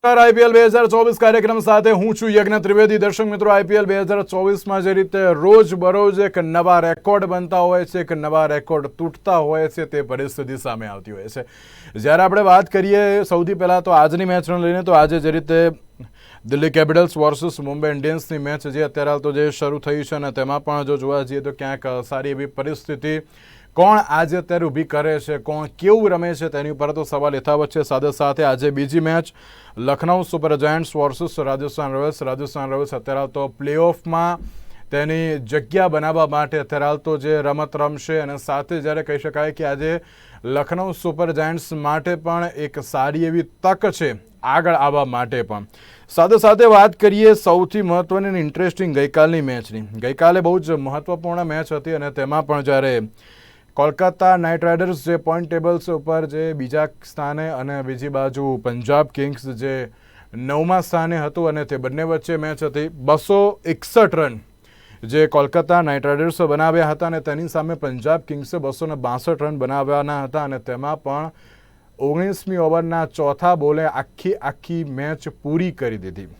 IPL 2024 કાર્યક્રમ સાથે હું છું યજ્ઞ ત્રિવેદી. દર્શક મિત્રો, આઈપીએલ 2024માં જે રીતે રોજ બરોજ એક નવા રેકોર્ડ બનતા હોય છે, એક નવા રેકોર્ડ તૂટતા હોય છે, તે પરિસ્થિતિ સામે આવતી હોય છે. જ્યારે આપણે વાત કરીએ સૌથી પહેલાં તો આજની મેચને લઈને, તો આજે જે રીતે દિલ્હી કેપિટલ્સ વર્સિસ મુંબઈ ઇન્ડિયન્સની મેચ જે અત્યારે હાલ તો જે શરૂ થઈ છે, અને તેમાં પણ જો જોવા જઈએ તો ક્યાંક સારી એવી પરિસ્થિતિ કોણ આજે અત્યારે ઊભી કરે છે, કોણ કેવું રમે છે, તેની ઉપર તો સવાલ યથાવત છે. સાથે સાથે આજે બીજી match Lucknow super Giants versus Rajasthan Royals. Rajasthan Royals અત્યારે તો પ્લે ઓફમાં તેની જગ્યા બનાવવા માટે અત્યારે હાલ તો જે રમત રમશે, અને સાથે જ્યારે કહી શકાય કે આજે લખનઉ સુપર જાયન્ટ્સ માટે પણ એક સારી એવી તક છે આગળ આવવા માટે પણ. સાથે સાથે વાત કરીએ સૌથી મહત્ત્વની અને ઇન્ટરેસ્ટિંગ ગઈકાલની મેચની. ગઈકાલે બહુ જ મહત્ત્વપૂર્ણ મેચ હતી, અને તેમાં પણ જ્યારે કોલકાતા નાઇટ રાઇડર્સ જે પોઈન્ટ ટેબલ્સ ઉપર જે બીજા સ્થાને, અને બીજી બાજુ પંજાબ કિંગ્સ જે 9મા સ્થાને હતું, અને તે બંને વચ્ચે મેચ હતી. 261 રન જે કોલકાતા નાઇટ રાઇડર્સ બનાવ્યા હતા, અને તેની સામે પંજાબ કિંગ્સે 262 રન બનાવવાના હતા, અને તેમાં પણ 19મી ઓવરના ચોથા બોલે આખી મેચ પૂરી કરી દીધી.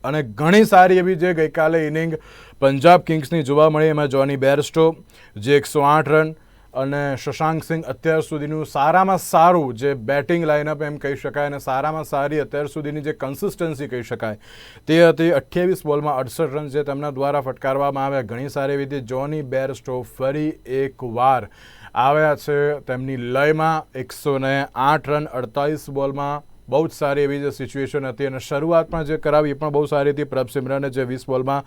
અને ઘણી સારી એવી જે ગઈકાલે ઇનિંગ પંજાબ કિંગ્સની જોવા મળી. એમાં જોની બેરસ્ટો જે 108 રન, અને શશાંક સિંહ અત્યાર સુધીનું સારામાં સારું જે બેટિંગ લાઇનઅપ એમ કહી શકાય, અને સારામાં સારી અત્યાર સુધીની જે કન્સિસ્ટન્સી કહી શકાય તે હતી. 28 બોલમાં 68 રન જે તેમના દ્વારા ફટકારવામાં આવ્યા. ઘણી સારી એવી રીતે જોની બેરસ્ટો ફરી એકવાર આવ્યા છે તેમની લયમાં. 108 રન 48 બોલમાં બહુ જ સારી એવી જે સિચ્યુએશન હતી, અને શરૂઆતમાં જે કરાવી એ પણ બહુ સારી હતી. પ્રભસિમરને જે 20 બોલમાં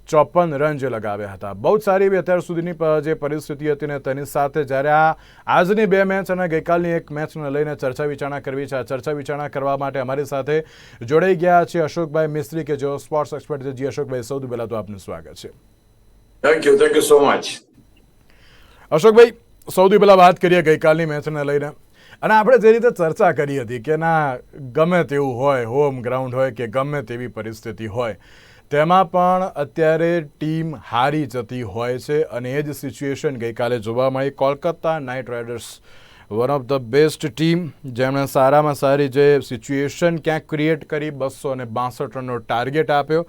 54 રન જે લગાવ્યા હતા. બહુ જ સારી એવી અત્યાર સુધીની જે પરિસ્થિતિ હતી, ને તેની સાથે જ્યારે આજની બે મેચ અને ગઈકાલની એક મેચને લઈને ચર્ચા વિચારણા કરવી છે. આ ચર્ચા વિચારણા કરવા માટે અમારી સાથે જોડાઈ ગયા છે અશોકભાઈ મિસ્ત્રી, કે જેઓ સ્પોર્ટ્સ એક્સપર્ટ છે. જી અશોકભાઈ, સૌથી પહેલાં તો આપનું સ્વાગત છે. Thank you so much. અશોકભાઈ, સૌથી પહેલાં વાત કરીએ ગઈકાલની મેચને લઈને, અને આપણે જે રીતે ચર્ચા કરી હતી કે ના ગમે તેવું હોય, હોમ ગ્રાઉન્ડ હોય કે ગમે તેવી પરિસ્થિતિ હોય, તેમાં પણ અત્યારે ટીમ હારી જતી હોય છે, અને એ જ સિચ્યુએશન ગઈકાલે જોવા મળી. Kolkata night riders one of the best team, જેમણે સારામાં સારી જે સિચ્યુએશન ક્યાંક ક્રિએટ કરી. 262 રનનો ટાર્ગેટ આપ્યો,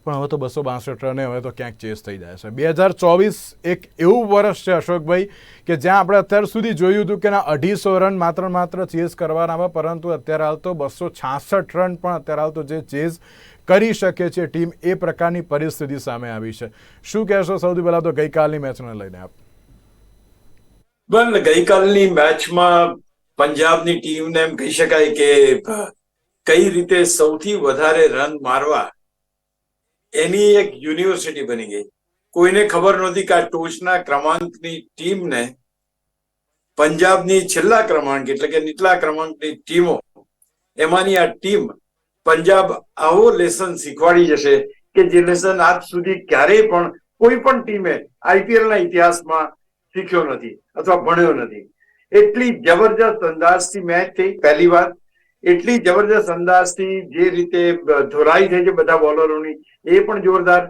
પણ હવે તો 262 રને હવે તો ક્યાંક ચેસ થઈ જાય છે. 2024 એક એવું વર્ષ છે અશોકભાઈ કે જ્યાં આપણે અત્યાર સુધી જોયું હતું કે ના 250 રન માત્ર ચેસ કરવાના આવે, પરંતુ અત્યારે હાલ તો 266 રન પણ અત્યારે હાલ તો જે ચેસ કરી શકે છે ટીમ, એ પ્રકારની પરિસ્થિતિ સામે આવી છે. શું કહેશો સૌથી પહેલા તો ગઈકાલની મેચને લઈને આપ? ગઈકાલની મેચમાં પંજાબની ટીમને એમ કહી શકાય કે કઈ રીતે સૌથી વધારે રન મારવા એની એક યુનિવર્સિટી બની ગઈ. કોઈને ખબર નહોતી કે આ ટોચના ક્રમાંકની ટીમને પંજાબની છેલ્લા ક્રમાંક એટલે કે નીચલા ક્રમાંકની ટીમો, એમાંની આ ટીમ પંજાબ આવો લેસન શીખવાડી જશે કે જે લેસન આજ સુધી ક્યારેય પણ કોઈ પણ ટીમે આઈપીએલના ઇતિહાસમાં શીખ્યો નથી અથવા ભણ્યો નથી. એટલી જબરજસ્ત અંદાજથી મેચ થઈ. પહેલી વાર એટલી જબરજસ્ત અંદાજથી જે રીતે ધોરાઈ થઈ છે બધા બોલરોની, એ પણ જોરદાર.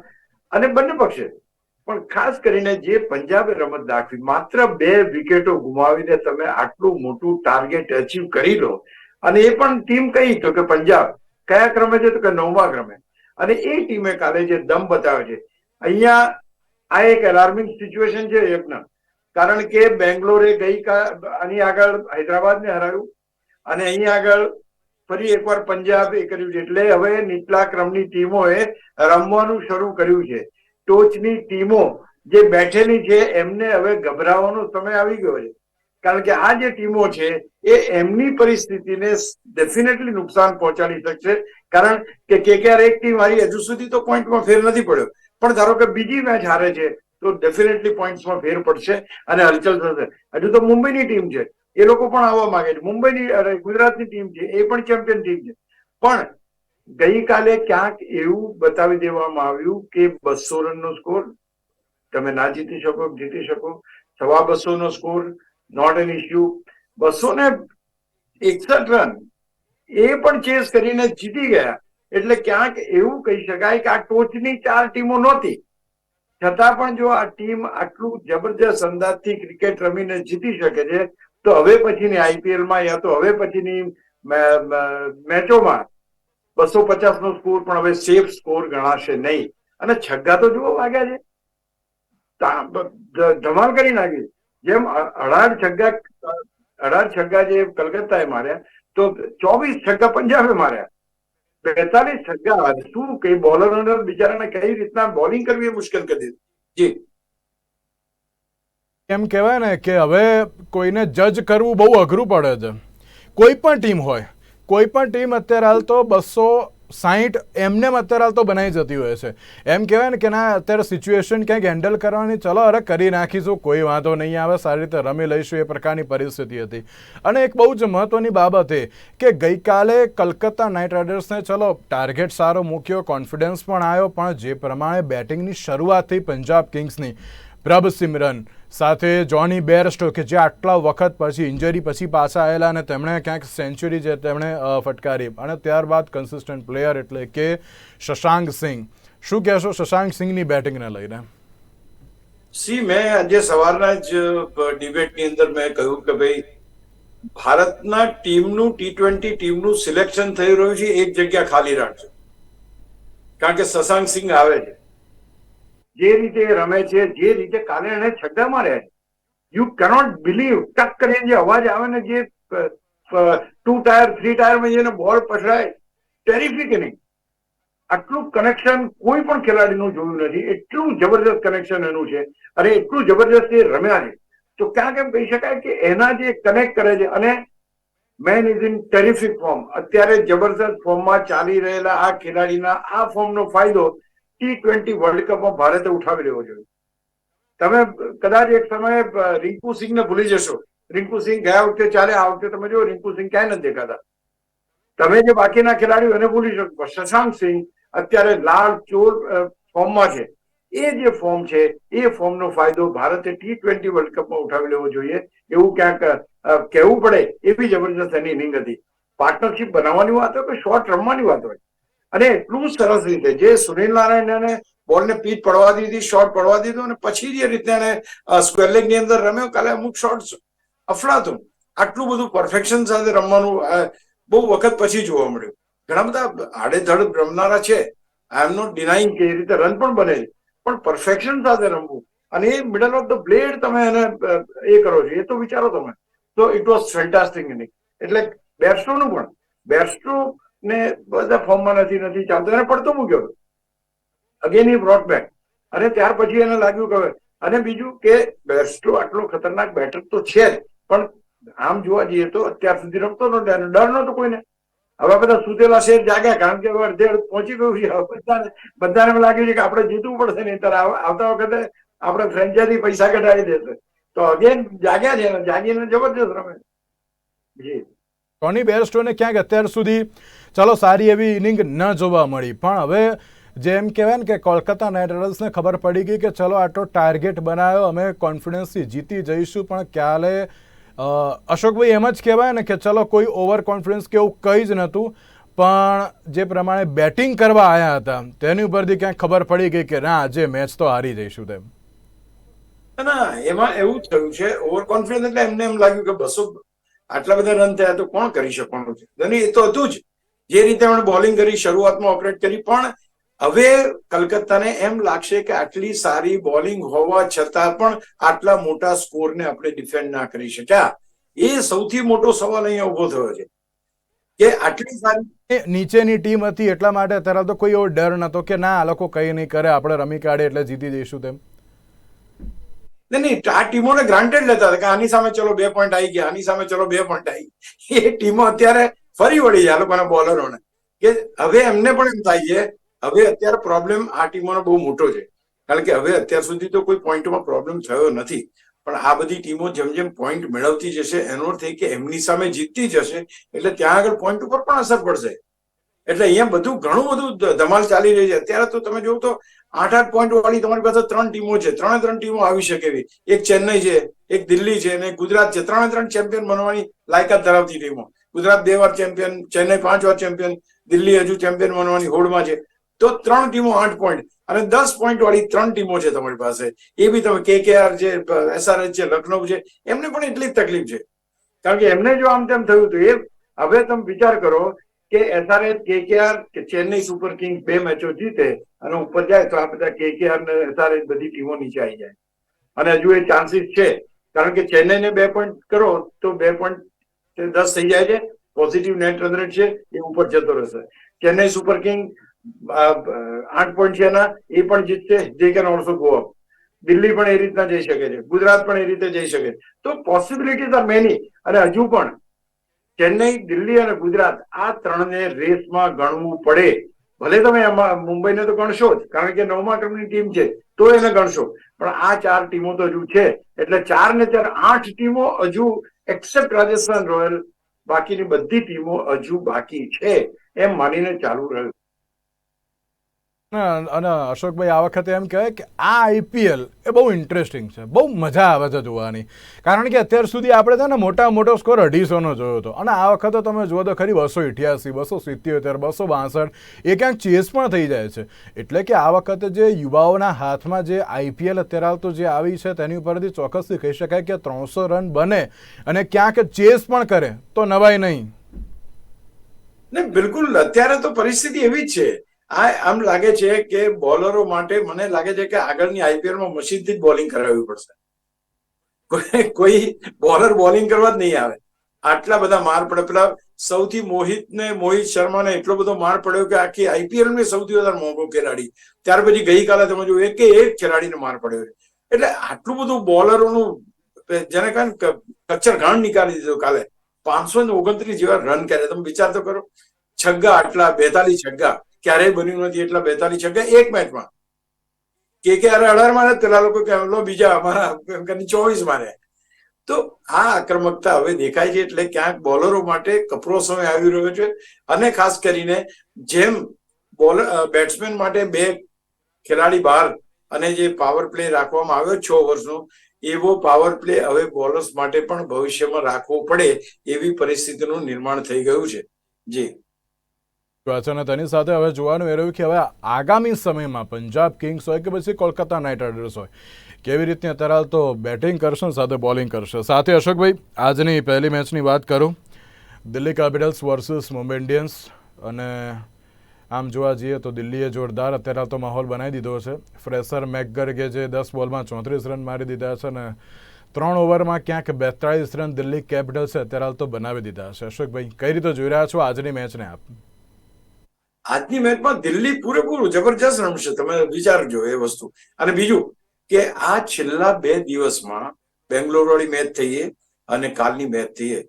અને બંને પક્ષે પણ ખાસ કરીને જે પંજાબે રમત દાખવી, માત્ર 2 વિકેટો ગુમાવીને તમે આટલું મોટું ટાર્ગેટ અચીવ કરી લો, અને એ પણ ટીમ કઈ તો કે પંજાબ કયા ક્રમે છે તો કે 9મા ક્રમે. અને એ ટીમે કાલે જે દમ બતાવ્યો છે, અહીંયા આ એક એલાર્મિંગ સિચ્યુએશન છે યજ્ઞ. કારણ કે બેંગ્લોરે આની આગળ હૈદરાબાદને હરાવ્યું, અને અહીં આગળ ફરી એકવાર પંજાબે કર્યું છે. એટલે હવે નીચલા ક્રમની ટીમોએ રમવાનું શરૂ કર્યું છે. ટોચની ટીમો જે બેઠેલી છે એમને હવે ગભરાવાનો સમય આવી ગયો છે, કારણ કે આ જે ટીમો છે એ એમની પરિસ્થિતિને ડેફિનેટલી નુકસાન પહોંચાડી શકશે. કારણ કે કેકેઆર એક ટીમ હારી, હજુ સુધી તો પોઈન્ટમાં ફેર નથી પડ્યો, પણ ધારો કે બીજી મેચ હારે છે તો ડેફિનેટલી પોઈન્ટ્સમાં ફેર પડશે અને હલચલ થશે. હજુ તો મુંબઈની ટીમ છે, એ લોકો પણ આવવા માંગે છે. મુંબઈની ગુજરાતની ટીમ છે, એ પણ ચેમ્પિયન ટીમ છે. પણ ગઈકાલે ક્યાંક એવું બતાવી દેવામાં આવ્યું કે 200 રનનો સ્કોર તમે ના જીતી શકો, જીતી શકો. 250 નો score not an issue. 261 run એ પણ ચેસ કરીને જીતી ગયા. એટલે ક્યાંક એવું કહી શકાય કે આ ટોચની 4 ટીમો નહોતી, છતાં પણ જો આ ટીમ આટલું જબરજસ્ત અંદાજથી ક્રિકેટ રમીને જીતી શકે છે, તો હવે પછીની આઈપીએલમાં યા તો હવે પછીની મેચોમાં 250 નો સ્કોર પણ હવે સેફ સ્કોર ગણાશે નહીં. અને છગ્ગા તો જુઓ વાગ્યા છે, ધમાલ કરી નાખી. જેમ 18 છગ્ગા જે કલકત્તાએ માર્યા, તો 24 છગ્ગા પંજાબે માર્યા. 42 છગ્ગા. શું કઈ બોલરોને બિચારાને કઈ રીતના બોલિંગ કરવી એ મુશ્કેલ કરી દીધી. જી, એમ કહેવાય ને કે હવે કોઈને જજ કરવું બહુ અઘરું પડે છે. કોઈ પણ ટીમ હોય, કોઈ પણ ટીમ અત્યારે હાલ તો 260 એમને અત્યારે હાલ તો બનાવી જતી હોય છે. એમ કહેવાય ને કે ના અત્યારે સિચ્યુએશન ક્યાંક હેન્ડલ કરવાની, ચલો અરે કરી નાખીશું, કોઈ વાંધો નહીં આવે, સારી રીતે રમી લઈશું, એ પ્રકારની પરિસ્થિતિ હતી. અને એક બહુ જ મહત્વની બાબત એ કે ગઈકાલે કલકત્તા નાઇટ રાઇડર્સને ચલો ટાર્ગેટ સારો મૂક્યો, કોન્ફિડન્સ પણ આવ્યો, પણ જે પ્રમાણે બેટિંગની શરૂઆત થઈ પંજાબ કિંગ્સની, પ્રભ સિમરન સાથે જોની બેરસ્ટો કે જે આટલા વખત પછી ઇન્જરી પછી પાછા આવેલા અને તેમણે ક્યાંક સેન્ચુરી જે તેમણે ફટકારી, અને ત્યારબાદ કન્સિસ્ટન્ટ પ્લેયર એટલે કે શશાંક સિંહ. શું કહેશો શશાંક સિંહની બેટિંગને લઈને? મેં આજે સવારના જ ડિબેટની અંદર મેં કહ્યું કે ભાઈ ભારતના ટીમનું T20 ટીમનું સિલેક્શન થઈ રહ્યું છે, એક જગ્યા ખાલી રાખજો, કારણ કે શશાંક સિંહ આવે છે. જે રીતે રમે છે, જે રીતે કાલે એને છગ્ગા માર્યા છે, યુ કેનોટ બિલીવ. ટક કરીને જે અવાજ આવે ને, જે 2 ટાયર 3 ટાયરમાં જઈને બોલ પછડાય, ટેરિફિક નહીં. આટલું કનેક્શન કોઈ પણ ખેલાડીનું જોયું નથી. એટલું જબરદસ્ત કનેક્શન એનું છે, અને એટલું જબરદસ્ત એ રમ્યા છે. તો ક્યાંક એમ કહી શકાય કે એના જે કનેક્ટ કરે છે, અને main is in terrific form. અત્યારે જબરદસ્ત ફોર્મમાં ચાલી રહેલા આ ખેલાડીના આ ફોર્મનો ફાયદો T20 વર્લ્ડ કપમાં ભારતે ઉઠાવી લેવો જોઈએ. તમે કદાચ એક સમયે રિંકુ સિંહને ભૂલી જશો. રિંકુ સિંહ ગયા વખતે ચાલે, આ વખતે તમે જો રિંકુ સિંહ ક્યાંય નથી દેખાતા. તમે જે બાકીના ખેલાડીઓ એને ભૂલી શકો. શશાંક સિંહ અત્યારે લાલ ચોર ફોર્મમાં છે. એ જે ફોર્મ છે, એ ફોર્મનો ફાયદો ભારતે T20 વર્લ્ડ કપમાં ઉઠાવી લેવો જોઈએ. એવું ક્યાંક કહેવું પડે એવી જબરજસ્ત એની ઇનિંગ હતી. પાર્ટનરશિપ બનાવવાની વાત હોય કે શોર્ટ રમવાની વાત હોય, અને એટલું સરસ રીતે જે સુનિલ નારાયણ બોલને પીચ પડવા દીધી, શોર્ટ પડવા દીધો, અને પછી જે રીતે એને સ્ક્વેર લેગની અંદર રમ્યો કાલે, અમુક શોર્ટ અફલાતું, આટલું બધું પરફેક્શન સાથે રમવાનું બહુ વખત પછી જોવા મળ્યું. ઘણા બધા આડેધડ રમનારા છે, આઈ એમ નોટ ડિનાઇંગ કે એ રીતે રન પણ બને છે, પણ પરફેક્શન સાથે રમવું અને એ મિડલ ઓફ ધ બ્લેડ તમે એને એ કરો છો, એ તો વિચારો તમે. તો ઇટ વોઝ ફેન્ટાસ્ટિક ઇનિંગ. એટલે બેરસ્ટોનું પણ, બેરસ્ટો ને બધા ફોર્મમાં નથી ચાલતો, એને પડતો મૂક્યો હતો. અગેન ઈ બ્રોટ બેક, અને ત્યાર પછી એને લાગ્યું કે, અને બીજું કે બેરસ્ટો આટલો ખતરનાક બેટર તો છે જ, પણ આમ જોવા જઈએ તો અત્યાર સુધી રમતો નતો, ડર નતો કોઈને. હવે બધા સુતેલા શેર જાગ્યા, કારણ કે હવે અડધે પહોંચી ગયું છે. બધાને એમ લાગ્યું છે કે આપણે જીતવું પડશે, નહીં તો આવતા વખતે આપણે ફ્રેન્ચાઇઝી પૈસા કઢાવી દેશે. તો અગેન જાગ્યા છે, જાગીને જબરજસ્ત રમે. જી, ટોની બેરસ્ટોને ક્યાંક અત્યાર સુધી ચાલો સારી એવી ઇનિંગ ન જોવા મળી, પણ હવે જેમ કહેવાય ને કે કોલકાતા નાઇટ રાઇડર્સને ખબર પડી ગઈ કે ચલો આટલો ટાર્ગેટ બનાવ્યો, અમે કોન્ફિડન્સથી જીતી જઈશું. પણ ક્યારે અશોકભાઈ એમ જ કહેવાય ને કે ચલો કોઈ ઓવર કોન્ફિડન્સ કે એવું કંઈ જ નહોતું, પણ જે પ્રમાણે બેટિંગ કરવા આવ્યા હતા તેની ઉપરથી ક્યાંક ખબર પડી ગઈ કે ના આજે મેચ તો હારી જઈશું. તેમ ના, એમાં એવું થયું છે, ઓવર કોન્ફિડન્સ એટલે એમને એમ લાગ્યું કે 200 આટલા બધા રન થયા તો કોણ કરી શકવાનું છે. એ તો હતું જ, જે રીતે એમણે બોલિંગ કરી, શરૂઆતમાં ઓપરેટ કરી. પણ હવે કલકત્તાને એમ લાગશે કે આટલી સારી બોલિંગ હોવા છતાં પણ આટલા મોટા સ્કોરને આપણે ડિફેન્ડ ના કરી શક્યા. એ સૌથી મોટો સવાલ અહીંયા ઉભો થયો છે કે આટલી સારી નીચેની ટીમ હતી એટલા માટે અત્યારે તો કોઈ એવો ડર નતો કે ના આ લોકો કઈ નહીં કરે, આપણે રમી કાઢીએ એટલે જીતી જઈશું. તેમ નહીં, આ ટીમોને ગ્રાન્ટેડ લેતા હતા કે આની સામે ચલો 2 પોઈન્ટ આવી ગયા, આની સામે ચલો 2 પોઈન્ટ આવી. એ ટીમો અત્યારે ફરી વળી આ લોકોના બોલરોને, કે હવે એમને પણ એમ થાય છે હવે અત્યારે પ્રોબ્લેમ આ ટીમોનો બહુ મોટો છે, કારણ કે હવે અત્યાર સુધી તો કોઈ પોઈન્ટમાં પ્રોબ્લેમ થયો નથી, પણ આ બધી ટીમો જેમ જેમ પોઈન્ટ મેળવતી જશે એનો અર્થ એ કે એમની સામે જીતતી જશે, એટલે ત્યાં આગળ પોઈન્ટ ઉપર પણ અસર પડશે. એટલે અહીંયા બધું ઘણું બધું ધમાલ ચાલી રહી છે. અત્યારે તો તમે જોવો તો 8-8 પોઈન્ટ વાળી તમારી પાસે 3 ટીમો છે. 3 ટીમો આવી શકે એવી. એક ચેન્નઈ છે, એક દિલ્હી છે, અને ગુજરાત છે. 3 ચેમ્પિયન બનવાની લાયકાત ધરાવતી ટીમો. ગુજરાત 2 વાર ચેમ્પિયન, ચેન્નઈ 5 વાર ચેમ્પિયન, દિલ્હી હજુ ચેમ્પિયન બનવાની હોડમાં છે. તો 3 ટીમો 8 પોઈન્ટ અને 10 પોઈન્ટ વાળી 3 ટીમો છે તમારી પાસે. એ બી તમે KKR છે, SRH છે, લખનઉ છે, એમને પણ એટલી જ તકલીફ છે, કારણ કે એમને જો આમ તેમ થયું તો એ હવે તમે વિચાર કરો કે SRH, KKR કે ચેન્નઈ સુપર કિંગ્સ 2 મેચો જીતે અને ઉપર જાય તો આ બધા KKR ને SRH બધી ટીમો નીચે આવી જાય. અને હજુ એ ચાન્સીસ છે, કારણ કે ચેન્નઈને 2 પોઈન્ટ કરો તો 2 પોઈન્ટ 10 થઈ જાય છે. પોઝિટિવ નેટ રન રેટ છે, એ ઉપર જતો રહેશે. ચેન્નઈ સુપર કિંગ 8 પોઈન્ટ છે એના, એ પણ જીતશે. જે can also go up. Delhi પણ એ રીતના જઈ શકે છે, ગુજરાત પણ એ રીતે જઈ શકે છે. તો પોસિબિલિટીઝ આર મેની. અને હજુ પણ ચેન્નઈ, દિલ્હી અને ગુજરાત આ ત્રણને રેસમાં ગણવું પડે. ભલે તમે મુંબઈને તો ગણશો જ, કારણ કે 9મા ક્રમની ટીમ છે, તો એને ગણશો. પણ આ 4 ટીમો તો હજુ છે, એટલે 4 ને 4 8 ટીમો હજુ, એક્સેપ્ટ રાજસ્થાન રોયલ, બાકીની બધી ટીમો હજુ બાકી છે, એમ માનીને ચાલુ રહ્યું. અને અશોકભાઈ, આ વખતે એમ કહેવાય કે આ IPL એ બહુ ઇન્ટરેસ્ટિંગ છે, બહુ મજા આવે છે જોવાની. કારણ કે અત્યાર સુધી આપણે છે ને મોટો સ્કોર 250નો જોયો હતો, અને આ વખતે તમે જુઓ તો ખરી 288, 277, 262 એ ક્યાંક ચેસ પણ થઈ જાય છે. એટલે કે આ વખતે જે યુવાઓના હાથમાં જે IPL અત્યારે હાલ તો જે આવી છે તેની ઉપરથી ચોક્કસથી કહી શકાય કે 300 રન બને અને ક્યાંક ચેસ પણ કરે તો નવાઈ નહીં. બિલકુલ, અત્યારે તો પરિસ્થિતિ એવી જ છે. આમ લાગે છે કે બોલરો માટે, મને લાગે છે કે આગળની IPLમાં મશીનથી જ બોલિંગ કરાવવી પડશે. કોઈ બોલર બોલિંગ કરવા જ નહીં આવે. આટલા બધા માર પડે. પેલા સૌથી મોહિત શર્માને એટલો બધો માર પડ્યો કે આખી IPL માં સૌથી વધારે મોંઘો ખેલાડી. ત્યાર પછી ગઈકાલે તમે જો એક ખેલાડીને માર પડ્યો. એટલે આટલું બધું બોલરોનું, જેને કારણે કચ્છર ઘાણ નીકાળી દીધો કાલે. 529 જેવા રન કર્યા. તમે વિચાર તો કરો. છગ્ગા આટલા, 42 છગ્ગા ક્યારેય બન્યું નથી. એટલા 42 છગ્ગા એક મેચમાં. KKR 18 મારે, પેલા લોકો બીજા અમારા 24 મારે. તો આ આક્રમકતા હવે દેખાય છે. એટલે ક્યાંક બોલરો માટે કપરો સમય આવી રહ્યો છે. અને ખાસ કરીને જેમ બેટ્સમેન માટે 2 ખેલાડી બહાર અને જે પાવર પ્લે રાખવામાં આવ્યો 6 વર્ષનો, એવો પાવર પ્લે હવે બોલર્સ માટે પણ ભવિષ્યમાં રાખવો પડે એવી પરિસ્થિતિનું નિર્માણ થઈ ગયું છે. જી, અને તેની સાથે હવે જોવાનું એ રહ્યું કે હવે આગામી સમયમાં પંજાબ કિંગ્સ હોય કે પછી કોલકાતા નાઇટ રાઇડર્સ હોય, કેવી રીતની અત્યારે તો બેટિંગ કરશે સાથે બોલિંગ કરશે. સાથે અશોકભાઈ, આજની પહેલી મેચની વાત કરું, Delhi capitals versus Mumbai Indians. અને આમ જોવા જઈએ તો દિલ્હીએ જોરદાર અત્યારે તો માહોલ બનાવી દીધો છે. ફ્રેસર મેકગર્ગે જે 10 બોલમાં 34 રન મારી દીધા છે અને 3 ઓવરમાં ક્યાંક 42 રન દિલ્હી કેપિટલ્સે અત્યારે તો બનાવી દીધા છે. અશોકભાઈ, કઈ રીતે જોઈ રહ્યા છો આજની મેચને આપ? આજની મેચમાં દિલ્હી પૂરેપૂરું જબરજસ્ત રમશે. તમે વિચારજો એ વસ્તુ. અને બીજું કે આ છેલ્લા 2 દિવસમાં બેંગ્લોર વાળી મેચ થઈએ અને કાલની મેચ થઈએ,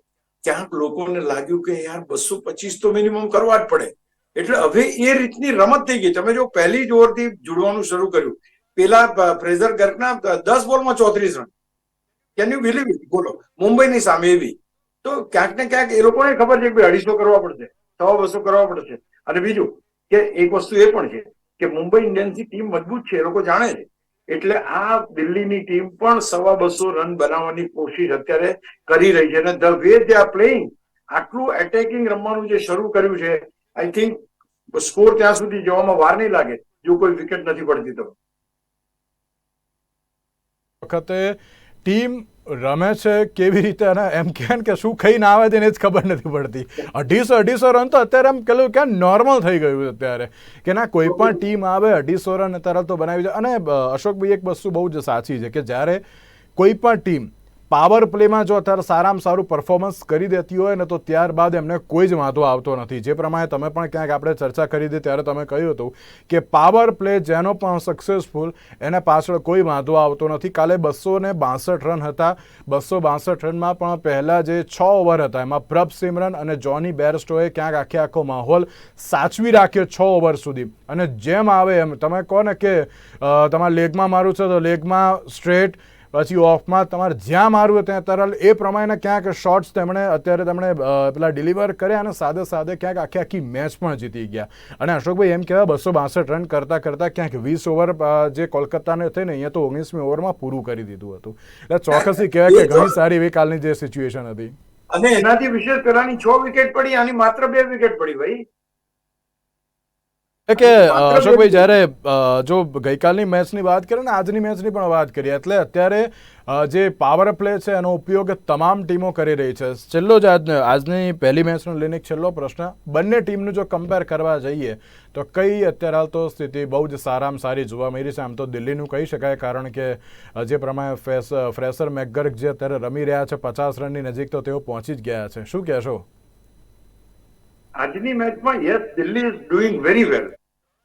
ક્યાંક લોકોને લાગ્યું કે યાર 225 તો મિનિમમ કરવા જ પડે. એટલે હવે એ રીતની રમત થઈ ગઈ. તમે જો પહેલી જ ઓવરથી જોડવાનું શરૂ કર્યું, પેલા ફ્રેઝર ગર્કના 10 બોલમાં 34 run. Can you believe it? બોલો, મુંબઈની સામે એવી. તો ક્યાંક ને ક્યાંક એ લોકોને ખબર છે કે 250 કરવા પડશે, 200 કરવા પડશે. અને બીજું કે એક વસ્તુ એ પણ છે કે મુંબઈ ઇન્ડિયન્સની ટીમ મજબૂત છે, એ લોકો જાણે છે. એટલે આ દિલ્હીની ટીમ પણ 250 રન બનાવવાની કોશિશ અત્યારે કરી રહી છે. અને the way they are playing, આટલું એટેકિંગ રમવાનું જે શરૂ કર્યું છે, આઈ થિંક સ્કોર ત્યાં સુધી જવામાં વાર નહીં લાગે જો કોઈ વિકેટ નથી પડતી તો. વખતે ટીમ રમે છે કેવી રીતે, અને એમ કે શું ખાઈને આવે તેને જ ખબર નથી પડતી. 250 રન તો અત્યારે એમ પેલું ક્યાં નોર્મલ થઈ ગયું અત્યારે, કે ના કોઈ પણ ટીમ આવે 250 રન અત્યારે તો બનાવી છે. અને અશોકભાઈ, એક વસ્તુ બહુ જ સાચી છે કે જ્યારે કોઈ પણ ટીમ પાવર પ્લેમાં જો અત્યારે સારામાં સારું પરફોર્મન્સ કરી દેતી હોય ને, તો ત્યારબાદ એમને કોઈ જ વાંધો આવતો નથી. જે પ્રમાણે તમે પણ ક્યાંક આપણે ચર્ચા કરી હતી ત્યારે તમે કહ્યું હતું કે પાવર પ્લે જેનો પણ સક્સેસફુલ, એને પાછળ કોઈ વાંધો આવતો નથી. કાલે 262 રન હતા. 262 રનમાં પણ પહેલા જે 6 ઓવર હતા એમાં પ્રભ સિમરન અને જોની બેરસ્ટોએ ક્યાંક આખો માહોલ સાચવી રાખ્યો 6 ઓવર સુધી. અને જેમ આવે એમ તમે કહો ને કે તમારે લેગમાં મારું છે તો લેગમાં સ્ટ્રેટ, પછી ઓફમાં તમારે જ્યાં મારવું ત્યાં તરલ, એ પ્રમાણે ક્યાંક શોટ્સ તેમણે પેલા ડિલિવર કર્યા અને સાથે ક્યાંક આખી મેચ પણ જીતી ગયા. અને અશોકભાઈ, એમ કહેવાય 262 રન કરતાં ક્યાંક 20 ઓવર જે કોલકાતાને થઈ ને, અહીંયા તો 19મી ઓવરમાં પૂરું કરી દીધું હતું. એટલે ચોક્કસથી કહેવાય કે ઘણી સારી એવી કાલની જે સિચ્યુએશન હતી. અને એનાથી વિશેષ પેલાની 6 વિકેટ પડી, આની માત્ર 2 વિકેટ પડી ભાઈ. કે અશોકભાઈ જ્યારે જો ગઈકાલની મેચની વાત કરીએ ને આજની મેચની પણ વાત કરીએ એટલે અત્યારે જે પાવર પ્લે છે એનો ઉપયોગ તમામ ટીમો કરી રહી છે. છેલ્લો જ આજની પહેલી મેચને લઈને છેલ્લો પ્રશ્ન, બંને ટીમનું જો કમ્પેર કરવા જઈએ તો કઈ અત્યારે હાલ તો સ્થિતિ બહુ જ સારામાં સારી જોવા મળી છે? આમ તો દિલ્હીનું કહી શકાય, કારણ કે જે પ્રમાણે ફ્રેસર મેકગર્ક જે અત્યારે રમી રહ્યા છે 50 રનની નજીક, તો તેઓ પહોંચી જ ગયા છે. શું કહેશો આજની મેચમાં? Yes, Delhi is doing very well.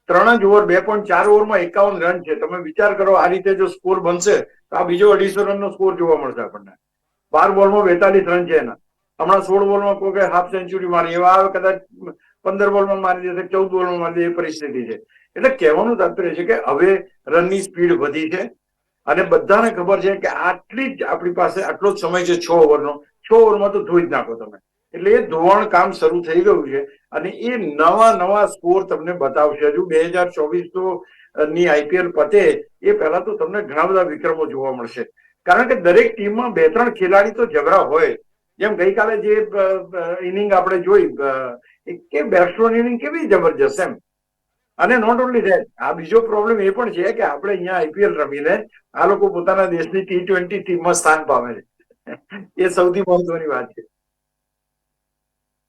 3 જ ઓવર 2.4 ઓવરમાં 51 રન છે. તમે વિચાર કરો, આ રીતે જો સ્કોર બનશે તો આ બીજો 250 રનનો સ્કોર જોવા મળશે આપણને. 12 બોલમાં 42 રન છે એના. હમણાં 16 બોલમાં કોઈ હાફ સેન્ચુરી મારી, એવા કદાચ 15 બોલમાં મારી દેશે, 14 બોલમાં મારી દે, એ પરિસ્થિતિ છે. એટલે કહેવાનું તાત્પર્ય છે કે હવે રનની સ્પીડ વધી છે અને બધાને ખબર છે કે આટલી જ આપણી પાસે આટલો જ સમય છે 6 ઓવરનો. 6 ઓવરમાં તો ધોઈ જ નાખો તમે. એટલે એ ધોવાણ કામ શરૂ થઈ ગયું છે અને એ નવા સ્કોર તમને બતાવશે. હજુ 2024 તો ની આઈપીએલ પતે એ પહેલા તો તમને ઘણા બધા વિક્રમો જોવા મળશે, કારણ કે દરેક ટીમમાં 2-3 ખેલાડી તો જબરા હોય. જેમ ગઈકાલે જે ઇનિંગ આપણે જોઈ કે બેટ્સમેન ઇનિંગ કેવી જબરજસ્ત એમ. અને નોટ ઓનલી ધેટ, આ બીજો પ્રોબ્લેમ એ પણ છે કે આપણે અહીંયા આઈપીએલ રમીને આ લોકો પોતાના દેશની T20 ટીમમાં સ્થાન પામે છે. એ સૌથી મહત્વની વાત છે.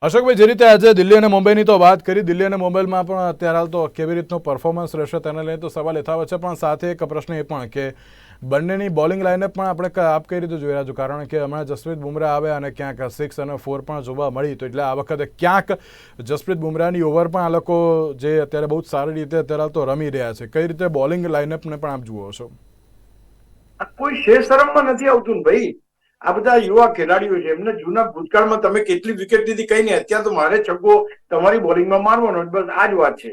અશોકભાઈ, જે રીતે આજે દિલ્હી અને મુંબઈની તો વાત કરી, દિલ્હી અને મુંબઈમાં પણ અત્યારે હાલ તો કેવી રીતનું પરફોર્મન્સ રહેશે તેને લઈને તો સવાલ યથાવત છે, પણ સાથે એક પ્રશ્ન એ પણ કે બંનેની બોલિંગ લાઇનઅપ પણ આપણે આપ કઈ રીતે જોઈ રહ્યા છો? કારણ કે હમણાં જસપ્રીત બુમરાહ આવે અને ક્યાંક 6 અને 4 પણ જોવા મળી, તો એટલે આ વખતે ક્યાંક જસપ્રીત બુમરાહની ઓવર પણ આ લોકો જે અત્યારે બહુ જ સારી રીતે અત્યારે તો રમી રહ્યા છે, કઈ રીતે બોલિંગ લાઇનઅપને પણ આપ જુઓ છો? કોઈ શેષરમમાં નથી આવતું ને ભાઈ. આ બધા યુવા ખેલાડીઓ છે, એમને જૂના ભૂતકાળમાં તમે કેટલી વિકેટ લીધી કઈ નહીં. અત્યારે તો મારે છગ્ગો તમારી બોલિંગમાં મારવાનો, બસ આ જ વાત છે.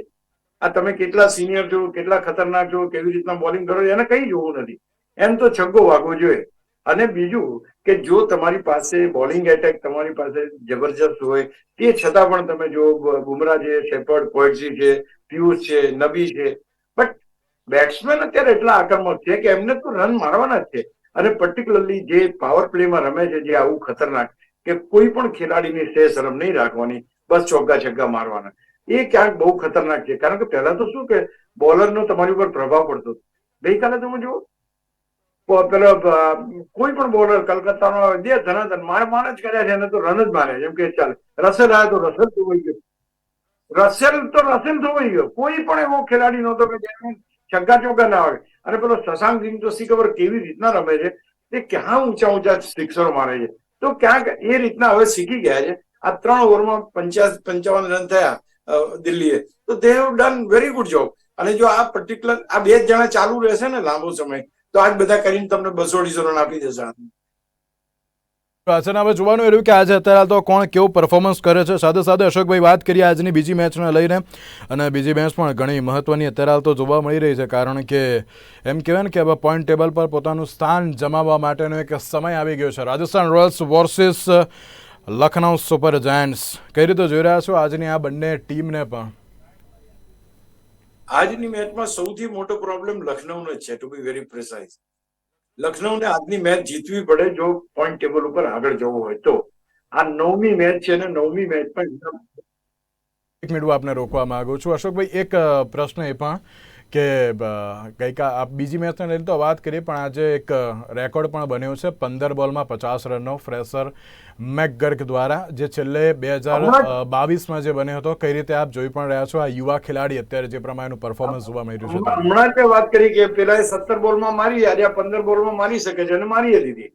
આ તમે કેટલા સિનિયર છો, કેટલા ખતરનાક છો, કેવી રીતના બોલિંગ કરો, એને કઈ જોવું નથી. એમ તો છગ્ગો વાગવો જોઈએ. અને બીજું કે જો તમારી પાસે બોલિંગ એટેક તમારી પાસે જબરજસ્ત હોય, તે છતાં પણ તમે જો બુમરાહ છે, શેફર્ડ, પોઇટસી છે, પિયુષ છે, નબી છે, બટ બેટ્સમેન અત્યારે એટલા આક્રમક છે કે એમને તો રન મારવાના જ છે. અને પર્ટિક્યુલરલી જે પાવર પ્લેમાં રમે છે, જે આવું ખતરનાક કે કોઈ પણ ખેલાડીની શરમ નહીં રાખવાની, બસ ચોગ્ગા છગ્ગા મારવાના, એ ક્યાંક બહુ ખતરનાક છે. કારણ કે પહેલા તો શું કે બોલરનો તમારી ઉપર પ્રભાવ પડતો. ગઈકાલે તમે જુઓ, પેલો કોઈ પણ બોલર કલકત્તાનો જે ધનાધન માર જ કર્યા છે એને તો રન જ મારે. જેમ કે ચાલ રસેલ આવ્યો તો રસેલ ધોવાઈ ગયો, રસેલ ધોવાઈ ગયો. કોઈ પણ એવો ખેલાડી નહોતો કે જેને છગ્ગા ચોગ્ગા ના આવે. અને પેલો શશાંક સિંહ તો ખબર કેવી રીતના રમે છે, તે ક્યાં ઊંચા સિક્સરો મારે છે. તો ક્યાંક એ રીતના હવે શીખી ગયા છે. આ 3 ઓવરમાં 55 રન થયા દિલ્હીએ, તો they have done very good job. અને જો આ પર્ટિક્યુલર આ 2 જણા ચાલુ રહેશે ને લાંબો સમય, તો આજ બધા કરીને તમને 200-250 રન આપી દેશે. પાછળ હવે જોવાનું એ રહ્યું કે આજે અત્યારે તો કોણ કેવું પરફોર્મન્સ કરે છે. સાથે સાથે અશોકભાઈ વાત કરીએ આજની બીજી મેચને લઈને, અને બીજી મેચ પણ ઘણી મહત્વની અત્યારે તો જોવા મળી રહી છે, કારણ કે એમ કહેવાય ને કે હવે પોઈન્ટ ટેબલ પર પોતાનું સ્થાન જમાવવા માટેનો એક સમય આવી ગયો છે. Rajasthan Royals versus Lucknow super Giants, કઈ રીતે જોઈ રહ્યા છો આજની આ બંને ટીમને? પણ આજની મેચમાં સૌથી મોટો પ્રોબ્લેમ લખનઉનો જ છે, ટુ બી વેરી પ્રિસાઇઝ. લખનઉને આજની મેચ જીતવી પડે જો પોઈન્ટ ટેબલ ઉપર આગળ જવું હોય તો. આ 9મી મેચ છે ને 9મી મેચ પણ 1 મિનિટ આપને રોકવા માંગુ છું અશોકભાઈ. એક પ્રશ્ન એ પણ કે ગઈકાલ બીજી મેચને લઈને તો વાત કરીએ, પણ આજે એક રેકોર્ડ પણ બન્યો છે 15 બોલમાં 50 રનનો ફ્રેસર મેકગર્ક દ્વારા, જે છેલ્લે 2022માં જે બન્યો હતો. કઈ રીતે આપ જોઈ પણ રહ્યા છો આ યુવા ખેલાડી અત્યારે જે પ્રમાણેનું પરફોર્મન્સ જોવા મળી રહ્યું છે? હમણાં જ વાત કરી કે પેલા 17 બોલમાં મારી, આજે 15 બોલમાં મારી શકે છે અને મારી દીધી.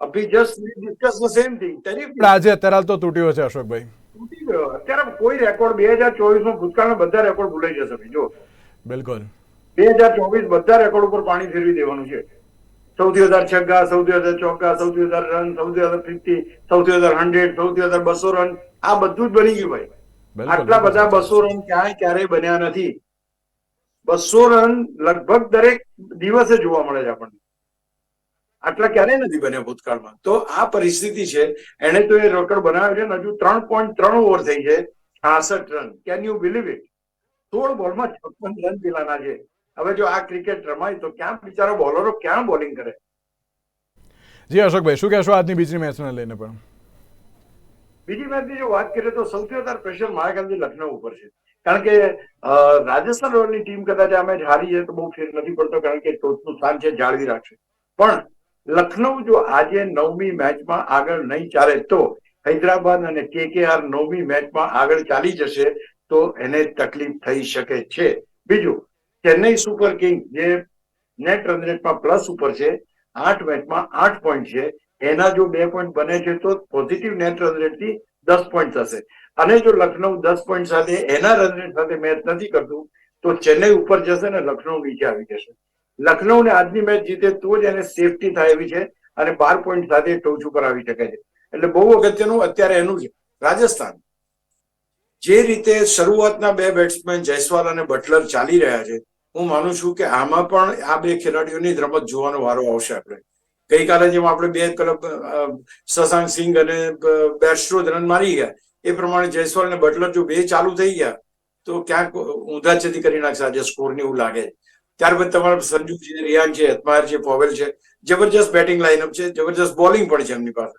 અભી just discuss the same thing. આજે અત્યારે તો તૂટ્યો છે અશોકભાઈ, તૂટી ગયો. અત્યારે કોઈ રેકોર્ડ 2024માં ભૂતકાળના બધા રેકોર્ડ ભૂલાઈ જશે. જો બિલકુલ 2024 બધા રેકોર્ડ ઉપર પાણી ફેરવી દેવાનું છે. સૌથી વધારે છગ્ગા, સૌથી વધારે ચોગ્ગા, સૌથી વધારે રન, સૌથી વધારે 50, સૌથી વધારે 100, સૌથી વધારે 200 રન, આ બધું જ બની ગયું ભાઈ. આટલા બધા 200 રન ક્યારેય બન્યા નથી. 200 રન લગભગ દરેક દિવસે જોવા મળે છે આપણને. આટલા ક્યારેય નથી બન્યા ભૂતકાળમાં. તો આ પરિસ્થિતિ છે. એને તો એ રેકોર્ડ બનાવ્યો છે ને હજુ 3.3 ઓવર થઈ છે, 66 run. Can you believe it? 16 બોલમાં 56 રન પેલાના છે. હવે જો આ ક્રિકેટ રમાય તો ક્યાં બિચારા બોલરો ક્યાં બોલિંગ કરે? જી અશોકભાઈ, શું કહેશો આજની બીજી મેચને લઈને? પણ બીજી મેચની જો વાત કરીએ તો સૌથી વધારે પ્રેશર મારા ખ્યાલથી લખનઉ ઉપર છે. કારણ કે રાજસ્થાન રોયલની ટીમ કદાચ આ મેચ હારી જાય તો બહુ ફેર નથી પડતો, કારણ કે ટોચનું સ્થાન છે જાળવી રાખશે. પણ લખનઉ જો આજે 9મી મેચમાં આગળ નહીં ચાલે તો હૈદરાબાદ અને KKR 9મી મેચમાં આગળ ચાલી જશે તો એને તકલીફ થઈ શકે છે. બીજું, ચેન્નઈ સુપર કિંગ જે નેટ રન રેટમાં પ્લસ ઉપર છે, 8 મેચમાં 8 પોઈન્ટ છે, એના જો 2 પોઈન્ટ બને છે તો પોઝિટિવ નેટ રન રેટથી 10 પોઈન્ટ થશે. અને જો લખનઉ 10 પોઈન્ટ સાથે એના રન રેટ સાથે મેચ નથી કરતું તો ચેન્નઈ ઉપર જશે ને લખનઉ નીચે આવી જશે. લખનઉને આજની મેચ જીતે તો જ એને સેફટી થાય એવી છે અને 12 પોઈન્ટ સાથે ટોચ ઉપર આવી શકે છે. એટલે બહુ અગત્યનું અત્યારે એનું છે. રાજસ્થાન જે રીતે શરૂઆતના 2 બેટ્સમેન જયસ્વાલ અને બટલર ચાલી રહ્યા છે, હું માનું છું કે આમાં પણ આ 2 ખેલાડીઓની જ રમત જોવાનો વારો આવશે. આપણે ગઈકાલે જેમ આપણે 2 ક્લબ શશાંક સિંઘ અને બેરસ્ટ્રો રન મારી ગયા એ પ્રમાણે જયસ્વાલ અને બટલર જો 2 ચાલુ થઈ ગયા તો ક્યાંક ઊંધા ચેતી કરી નાખશે આજે સ્કોરની, એવું લાગે. ત્યારબાદ તમારા સંજુ છે, રિયાન છે, હેતમાયર છે, પોવેલ છે, જબરજસ્ત બેટિંગ લાઇનઅપ છે, જબરજસ્ત બોલિંગ પણ છે એમની પાસે.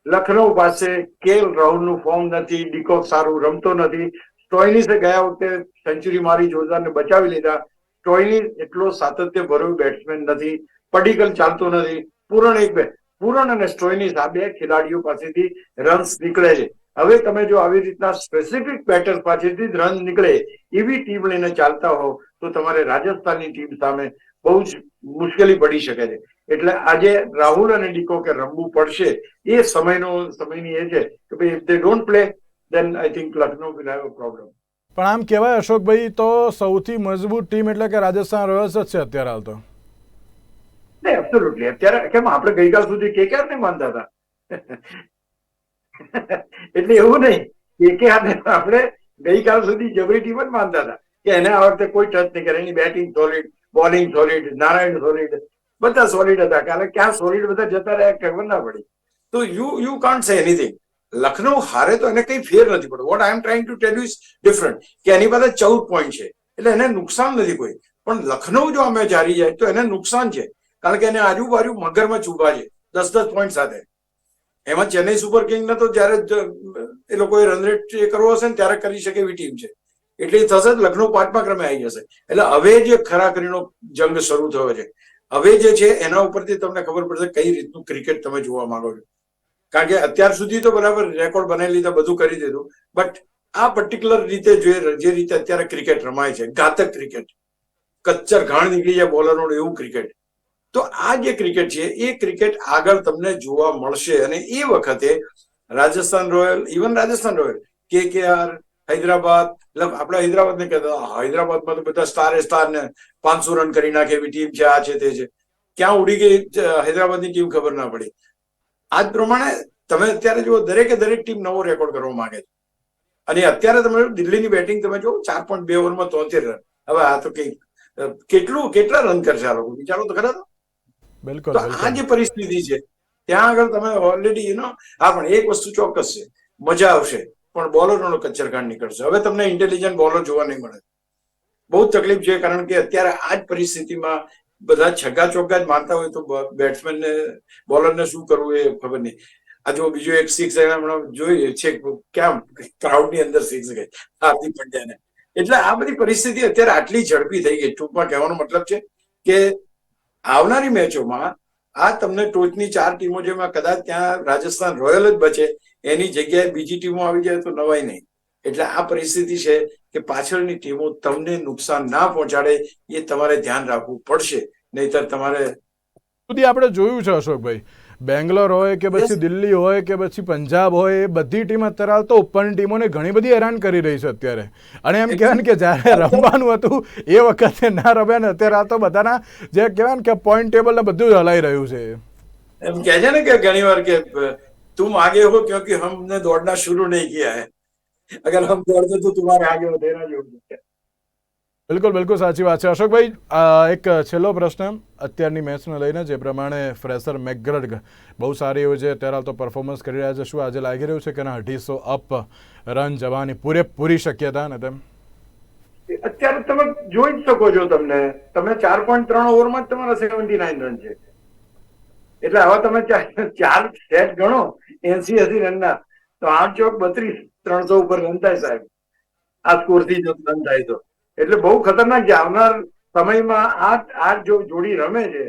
લખનઉ પાસે KL રાહુલનું ફોર્મ નથી, ડિકોક સારું રમતો નથી. સ્ટોઇનિસે ગયા વખતે સેન્ચુરી મારી જોરદારને બચાવી લીધા. સ્ટોઇનિસ એટલો સાતત્ય ભર્યો બેટ્સમેન નથી, પડીકલ ચાલતો નથી. પૂરણ અને સ્ટોઇનિસ આ 2 ખેલાડીઓ પાસેથી રન્સ નીકળે છે. હવે તમે જો આવી રીતના સ્પેસિફિક બેટર્સ પાસેથી જ રન નીકળે એવી ટીમ લઈને ચાલતા હો તો તમારે રાજસ્થાનની ટીમ સામે બહુ જ મુશ્કેલી પડી શકે છે. એટલે આજે રાહુલ અને ડિકોકે રમવું પડશે. એ સમયની એ છે કે ભાઈ if they don't play then I think Lucknow will have a problem. પણ આમ કહેવાય અશોકભાઈ તો સૌથી મજબૂત ટીમ એટલે કે રાજસ્થાન રોયલ્સ જ છે અત્યારે હાલ તો. નહીં, એબ્સોલ્યુટલી. અત્યારે કેમ આપણે ગઈકાલ સુધી KKR ને માનતા હતા એટલે એવું નહીં, KKR ને આપણે ગઈકાલ સુધી જબરી ટીમ જ માનતા હતા કે એને આ વખતે કોઈ ટચ નહીં કરે. એની batting solid, bowling solid, Narayan solid, બધા સોલિડ હતા. કાલે ક્યાં સોલિડ બધા જતા રહ્યા ખબર ના પડી. તો યુ કાન્ટ સે એનીથિંગ. લખનઉ હારે તો એને કઈ ફેર નથી પડતો. What I M trying to tell you is different કે એની પાસે 14 પોઈન્ટ છે એટલે એને નુકસાન નથી કોઈ. પણ લખનઉ જો આ મેચ હારી જાય તો એને નુકસાન છે, કારણ કે એને આજુબાજુ મગરમાં ઉભા છે 10-10 પોઈન્ટ સાથે. એમાં ચેન્નઈ સુપર કિંગને તો જયારે એ લોકોએ રન રેટ કરવો હશે ને ત્યારે કરી શકે એવી ટીમ છે. એટલે થશે લખનઉ 5મા ક્રમે આવી જશે. એટલે હવે જે ખરાખરીનો જંગ શરૂ થયો છે, હવે જે છે એના ઉપરથી તમને ખબર પડશે કઈ રીતનું ક્રિકેટ તમે જોવા માંગો છો. કારણ કે અત્યાર સુધી તો બરાબર રેકોર્ડ બનાવી લીધા, બધું કરી દીધું, બટ આ પર્ટિક્યુલર રીતે જે રીતે અત્યારે ક્રિકેટ રમાય છે, ઘાતક ક્રિકેટ, કચ્ચર ઘાણ નીકળી જાય બોલરોનું એવું ક્રિકેટ, તો આ જે ક્રિકેટ છે એ ક્રિકેટ આગળ તમને જોવા મળશે. અને એ વખતે Rajasthan royal, even Rajasthan royal, KKR, Hyderabad, આપણે હૈદરાબાદ ને કહેતા હૈદરાબાદમાં તો બધા સ્ટાર ને 500 રન કરી નાખે એવી ટીમ છે, આ છે તે છે. ક્યાં ઉડી ગઈ હૈદરાબાદની ટીમ ખબર ના પડી. આ જ પ્રમાણે તમે અત્યારે જુઓ દરેક ટીમ નવો રેકોર્ડ કરવા માંગે છે. અને અત્યારે તમે દિલ્હીની બેટિંગ તમે જુઓ 4.2 ઓવરમાં 73 રન. હવે આ તો કેટલા રન કરશે આ લોકો, વિચારો તો ખરા. બિલકુલ. તો આ જે પરિસ્થિતિ છે ત્યાં આગળ તમે ઓલરેડી હા, પણ એક વસ્તુ ચોક્કસ છે, મજા આવશે પણ બોલરોનો કચ્ચરકાંડ નીકળશે. હવે તમને ઇન્ટેલિજન્ટ બોલર જોવા નહીં મળે. બહુ તકલીફ છે, કારણ કે અત્યારે આ જ પરિસ્થિતિમાં બધા છગ્ગા ચોગ્ગા જ મારતા હોય તો બેટ્સમેન ને બોલરને શું કરવું એ ખબર નહીં. આ જો બીજો એક સિક્સ જોઈએ છે ક્યાં ક્રાઉડની અંદર સિક્સ ગઈ હાર્દિક પંડ્યાને. એટલે આ બધી પરિસ્થિતિ અત્યારે આટલી ઝડપી થઈ ગઈ. ટૂંકમાં કહેવાનો મતલબ છે કે આવનારી મેચોમાં આ તમને ટોચની 4 ટીમો જેમાં કદાચ ત્યાં રાજસ્થાન રોયલ જ બચે, એની જગ્યાએ બીજી ટીમો આવી જાય તો નવાય નહીં. એટલે આ પરિસ્થિતિ છે કે પાછળની ટીમો તમને નુકસાન ના પહોંચાડે એ તમારે ધ્યાન રાખવું પડશે, નહીતર તમારે. સુધી આપણે જોયું છે અશોકભાઈ, બેંગ્લોર હોય કે પછી દિલ્હી હોય કે પછી પંજાબ હોય, એ બધી ટીમ અત્યારે તો ઉપરની ટીમોને ઘણી બધી હેરાન કરી રહી છે અત્યારે. અને એમ કહેવાય ને કે જયારે રમવાનું હતું એ વખતે ના રમ્યા ને અત્યારે આ તો બધાના જે કહેવાય ને કે પોઈન્ટ ટેબલ ને બધું હલાઈ રહ્યું છે. એમ કહે છે ને કે ઘણી વાર કે તુમ આગે હો ક્યોંકि હમને દોડના શુरू નહીં કિયા હૈ, અગર હમ દોડતે તો तुम्हारे आगे हो देना जो. બિલકુલ બિલકુલ સાચી વાત છે અશોકભાઈ. એક છેલ્લો પ્રશ્ન અત્યારની મેચને લઈને, જે પ્રમાણે ફ્રેસર મેકગ્રેગ બહુ સારી એવું છે અત્યારે તો પરફોર્મન્સ કરી રહ્યા છે, શું આજે લાગી રહ્યું છે કે 250 અપ રન જવાની પૂરેપૂરી શક્યતા ને તેમ? અત્યારે તમે જોઈ જ શકો છો, તમે 4.3 ઓવરમાં જ તમારા 79 રન છે. એટલે હવે તમે 4 સેટ ગણો 80 રનના, તો 8 ચોક 32 300 ઉપર રન થાય સાહેબ, આ સ્કોરથી જો રન થાય તો. એટલે બહુ ખતરનાક છે. આવનાર સમયમાં આ જો જોડી રમે છે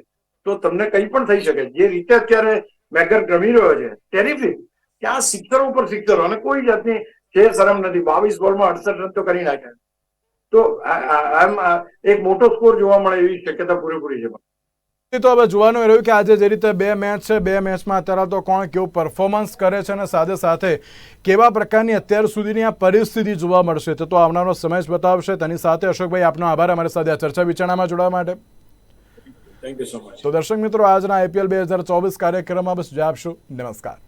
તો તમને કંઈ પણ થઈ શકે. જે રીતે અત્યારે મેકર રમી રહ્યો છે ટેરિફિક, ત્યાં સિક્સરો ઉપર સિક્સરો અને કોઈ જાતની છે શરમ નથી. 22 બોલમાં 68 રન તો કરી નાખ્યા. તો આમ એક મોટો સ્કોર જોવા મળે એવી શક્યતા પૂરેપૂરી છે. તો હવે જોવાનું રહ્યું કે આજે જે રીતે 2 મેચ છે, 2 મેચમાં અત્યારે તો કોણ કેવું પરફોર્મન્સ કરે છે અને સાથે સાથે કેવા પ્રકારની અત્યાર સુધીની આ પરિસ્થિતિ જોવા મળશે તો આવનારો સમય જ બતાવશે. તેની સાથે અશોકભાઈ આપનો આભાર અમારી સાથે આ ચર્ચા વિચારણામાં જોડાવા માટે. Thank you so much. તો દર્શક મિત્રો, આજના IPL 2024 કાર્યક્રમમાં બસ જ આપશું. નમસ્કાર.